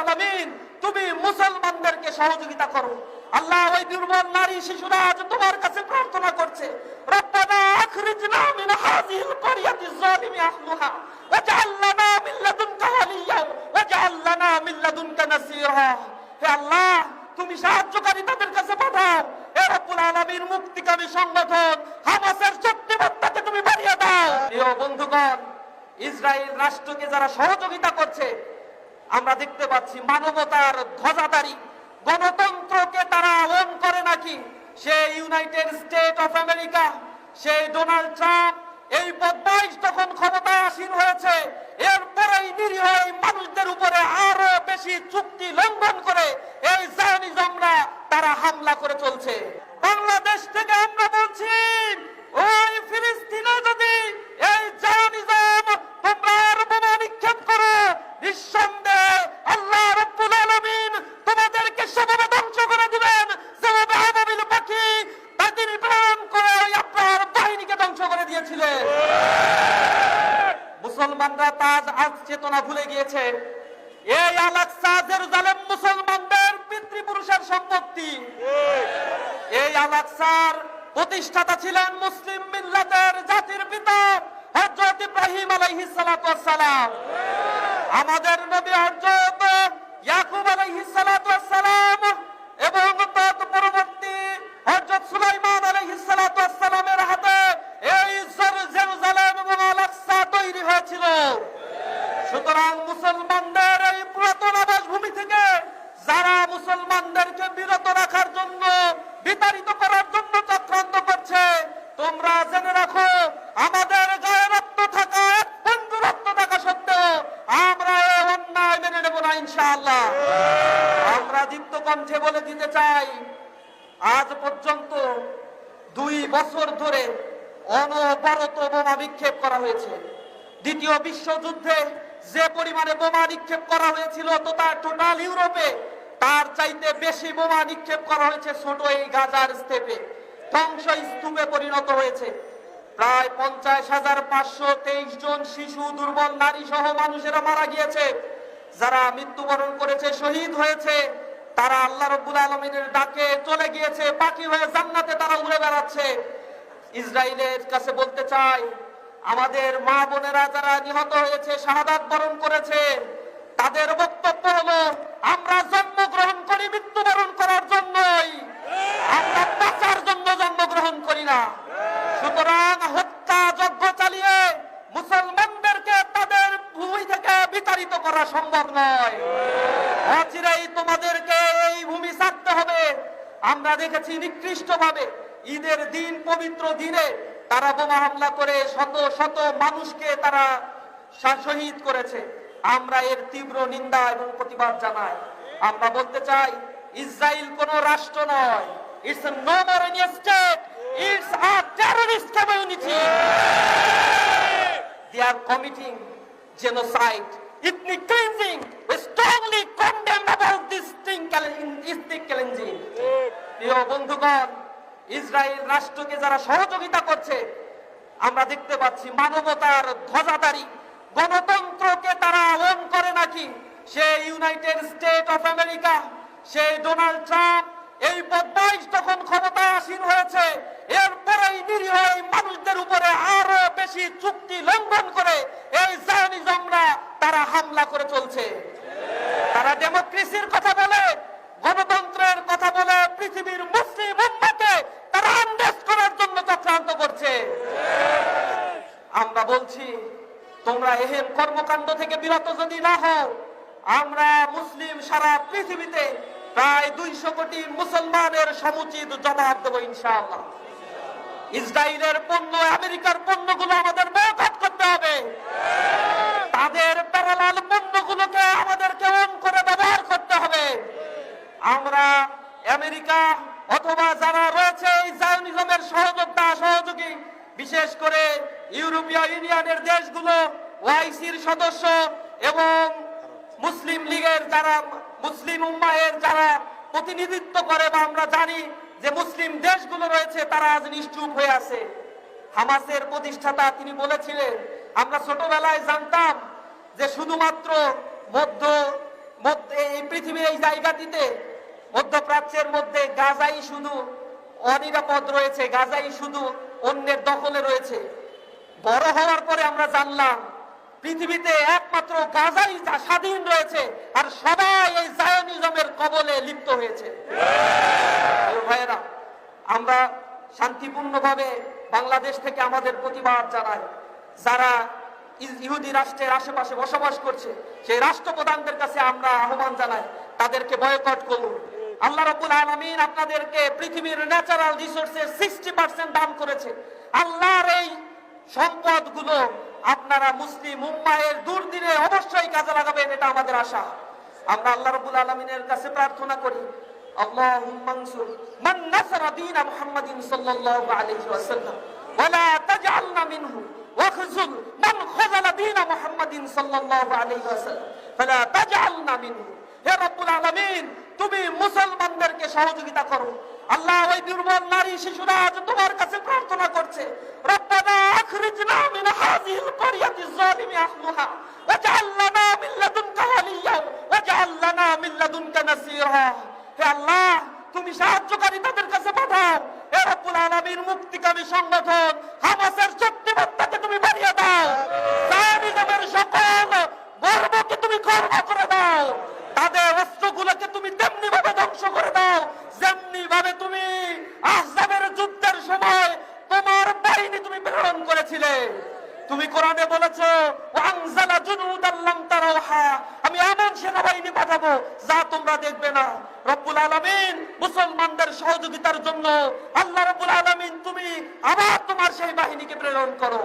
আলামিন তুমি মুসলমানদেরকে সহযোগিতা করো। আল্লাহ ওই দুর্বল নারী শিশুরা আজ তোমার কাছে প্রার্থনা করছে, রব্বানা আখরিজনা মিন হাযিহিল ক্বরিয়াতি যালিমি আহলুহা ওয়াজআল লানা মিন লাদুনকা ওয়ালিয়্যা ওয়াজআল লানা মিন লাদুনকা নাসীরা। হে আল্লাহ তুমি সাহায্যকারী তাদের কাছে পাঠাও। হে রব্বুল আলামিন মুক্তিকামী সংগঠন হামাসের শক্তিমত্তাকে তুমি বাড়িয়ে দাও। প্রিয় বন্ধুগণ, ইসরায়েল রাষ্ট্রকে যারা সহযোগিতা করছে আমরা দেখতে পাচ্ছি মানবতার ধ্বজাধারী গণতন্ত্রকে তারা ওন করে নাকি। সেই ইউনাইটেড স্টেট অফ আমেরিকা, সেই ডোনাল্ড ট্রাম্প, এই বদমাইশ তখন ক্ষমতায় আসীন হয়েছে, এরপরেই নিরীহ মানুষদের উপরে আরো বেশি চুক্তি লঙ্ঘন করে এই জায়নিজমরা তারা হামলা করে চলছে। বাংলাদেশ থেকে আমরা বলছি ওই ফিলিস্তিনে যদি এই জায়নিজম তোমরা আর বোমা নিক্ষেপ করো, নিঃসন্দেহে আল্লাহ রাব্বুল আলামিন তোমাদেরকে সেভাবে ধ্বংস করে দিবেন যেভাবে আবাবিল পাখি তাদের প্রেরণ করে আপনার বাহিনীকে ধ্বংস করে দিয়েছিলেন। মুসলমানরা তাজ আজ চেতনা ভুলে গিয়েছে। এই আল-আকসা জেরুজালেম মুসলমানদের পিতৃপুরুষের সম্পত্তি। এই আল-আকসার প্রতিষ্ঠাতা ছিলেন মুসলিম মিল্লাতের জাতির পিতা হযরত ইব্রাহিম আলাইহিস সালাতু ওয়াস সালাম। আমাদের নবী হযরত ইয়াকুব আলাইহিস সালাতু ওয়াস সালাম এবং তৎ পরবর্তী হযরত সুলাইমান আলাইহিস সালাতু ওয়াস সালামের হাতে এই জেরুজালেম এবং আল-আকসা তৈরি হয়েছিল। সুতরাং মুসলমানদের এই পুরাতন আবাসভূমি থেকে যারা মুসলমানদেরকে বিরত রাখার জন্য, বিতাড়িত করার জন্য চক্রান্ত করছে, তোমরা জেনে রাখো আমাদের গায়ে রক্ত থাকা, বন্ধু রক্ত থাকা সত্ত্বেও আমরা এই অন্যায় মেনে নেব না ইনশাআল্লাহ। আমরা দীপ্ত কণ্ঠে বলে দিতে চাই, আজ পর্যন্ত 2 বছর ধরে অনবরত বোমা নিক্ষেপ করা হয়েছে। দ্বিতীয় বিশ্বযুদ্ধে যে পরিমাণে বোমা নিক্ষেপ করা হয়েছিল তো তার টোটাল ইউরোপে তার চাইতে বেশি বোমা নিক্ষেপ করা হয়েছে ছোট এই গাজার স্টেপে। ধ্বংসস্তূপে পরিণত হয়েছে। প্রায় 50,523 জন শিশু, দুর্বল নারী সহ মানুষেরা মারা গিয়েছে। যারা মৃত্যুবরণ করেছে, শহীদ হয়েছে, তারা আল্লাহ রাব্বুল আলামিনের ডাকে চলে গিয়েছে, বাকি হয়ে জান্নাতে তারা উড়ে বেড়াচ্ছে। ইসরায়েলের কাছে বলতে চাই, আমাদের মা বোনেরা যারা নিহত হয়েছে, শাহাদাত বরণ করেছে, তাদের বক্তব্য হলো আমরা জন্মগ্রহণ করি মৃত্যুবরণ করার জন্যই, আমরা বাঁচার জন্য জন্মগ্রহণ করি না। সুতরাং হত্যা যজ্ঞ চালিয়ে মুসলমানদেরকে তাদের ভূমি থেকে বিতাড়িত করা সম্ভব নয়। অচিরেই তোমাদেরকে এই ভূমি ছাড়তে হবে। আমরা দেখেছি নিকৃষ্টভাবে ঈদের দিন, পবিত্র দিনে তারা বোমা হামলা করে শত শত মানুষকে তারা শহীদ করেছে। আমরা এর তীব্র নিন্দা এবং প্রতিবাদ জানাই। আমরা বলতে চাই, ইসরায়েল কোন রাষ্ট্র নয়, it's no more any state, it's a terrorist community. They are committing genocide, ethnic cleansing. We strongly condemn about this ethnic cleansing. প্রিয় বন্ধুগণ, ইসরায়েল রাষ্ট্রকে যারা সহযোগিতা করছে আমরা দেখতে পাচ্ছি মানবতার ধ্বজাধারী গণতন্ত্রকে তারা ওন করে নাকি। সেই ইউনাইটেড স্টেট অফ আমেরিকা, সেই ডোনাল্ড ট্রাম্প, এই বদমাইশ তখন ক্ষমতায় আসীন হয়েছে, এরপরেই নিরীহ মানুষদের উপরে আরো বেশি চুক্তি লঙ্ঘন করে এই জায়নিজমরা তারা হামলা করে চলছে। তারা ডেমোক্রেসির কথা বলে, গণতন্ত্রের কথা বলে পৃথিবীর মুসলিম উম্মাহকে তারা আন্দেশ করার জন্য চক্রান্ত করছে। আমরা বলছি, তোমরা এহেন কর্মকাণ্ড থেকে বিরত যদি না হও, আমরা মুসলিম সারা পৃথিবীতে প্রায় 200 কোটি মুসলমানের সমুচিত জবাব দেব ইনশাআল্লাহ। ইসরায়েলের পণ্য, আমেরিকার পণ্যগুলো আমাদের বয়কট করতে হবে। তাদের প্যারালাল পণ্যগুলোকে আমাদেরকে অন করে ব্যবহার করতে হবে। আমরা আমেরিকা অথবা যারা রয়েছে এই জায়নিজমের সহযোগী, বিশেষ করে ইউরোপীয় ইউনিয়নের দেশগুলো, ওআইসির সদস্য এবং মুসলিম লীগের যারা, মুসলিম উম্মাহের যারা প্রতিনিধিত্ব করে বা আমরা জানি যে মুসলিম দেশগুলো রয়েছে, তারা আজ নিশ্চুপ হয়ে আছে। হামাসের প্রতিষ্ঠাতা তিনি বলেছিলেন, আমরা ছোটবেলায় জানতাম যে শুধুমাত্র মধ্য জায়গাটিতে মধ্যপ্রাচ্যের মধ্যে গাজাই শুধু অনিরাপদ রয়েছে, গাজাই শুধু অন্যের দখলে রয়েছে। বড় হওয়ার পরে আমরা জানলাম পৃথিবীতে একমাত্র গাজাই স্বাধীন রয়েছে, আর সবাই এই জায়নিজমের কবলে লিপ্ত হয়েছে। ভাইয়েরা, আমরা শান্তিপূর্ণভাবে বাংলাদেশ থেকে আমাদের প্রতিবাদ জানাই। যারা ইহুদি রাষ্ট্রের আশেপাশে বসবাস করছে সেই রাষ্ট্রপ্রধানদের কাছে আমরা আহ্বান জানাই, তাদেরকে বয়কট করুন। আল্লাহ রাব্বুল আলামিন আপনাদেরকে পৃথিবীর ন্যাচারাল রিসোর্সের 60% দান করেছে। আল্লাহর এই সম্পদগুলো আপনারা মুসলিম উম্মাহের দুর্দিনে অবশ্যই কাজে লাগাবেন, এটা আমাদের আশা। আমরা আল্লাহ রাব্বুল আলামিনের কাছে প্রার্থনা করি, আল্লাহুম্মা আনসুর মান নাসারা দীন মুহাম্মাদিন সাল্লাল্লাহু আলাইহি ওয়াসাল্লাম ওয়া লা তাজআলনা মিনহু ওয়াখযুল মান খাযালা দীন মুহাম্মাদিন সাল্লাল্লাহু আলাইহি ওয়াসাল্লাম ফালা তাজআলনা মিনহু। হে রব্বুল আলামিন, তুমি মুসলমানদেরকে সহযোগিতা করো। আল্লাহ, ওই দুর্বল নারী শিশুরা আজ তোমার কাছে প্রার্থনা করছে, রব্বানা আখরিজনা মিন হাযিহিল ক্বরিয়াতি যালিমি আহলুহা ওয়াজআল লানা মিন লাদুনকা ওয়ালিয়্যা ওয়াজআল লানা মিন লাদুনকা নাসীরা। হে আল্লাহ, তুমি সাহায্যকারী তাদের কাছে পাঠাও। হে রব্বুল আলামিন, মুক্তিকামী সংগঠন হামাসের শক্তিমত্তাকে তুমি বাড়িয়ে দাও, জায়নিজমের সকল গর্বকে তুমি গর্ব করে দাও, তাদের অস্ত্রগুলোকে তুমি তেমনি ভাবে ধ্বংস করে দাও যেমনি ভাবে তুমি আহজাবের যুদ্ধের সময় তোমার বাহিনী তুমি প্রেরণ করেছিলে। তুমি কোরআনে বলেছো, ওয়ানজালা জুনুদান লাম তারাউহা, আমি এমন সেনাবাহিনী পাঠাবো যা তোমরা দেখবে না। রব্বুল আলামিন, মুসলমানদের সহযোগিতার জন্য আল্লাহ রব্বুল আলামিন তুমি আবার তোমার সেই বাহিনীকে প্রেরণ করো।